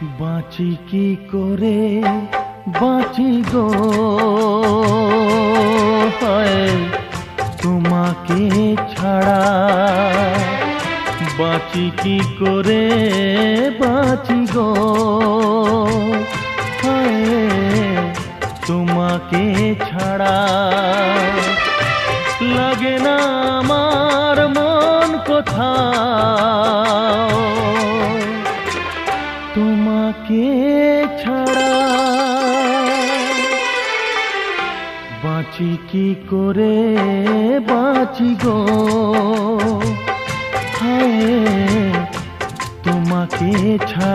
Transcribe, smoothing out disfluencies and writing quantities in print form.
বাঁচি কি করে বাঁচি গো, হায় তোমাকে ছাড়া। বাঁচি কি করে বাঁচি গো, হায় তোমাকে ছাড়া। লাগে না আমার মন কোথাও তোমাকে ছাড়া। বাঁচি কি করে বাঁচি গো, হায় তোমাকে ছাড়া।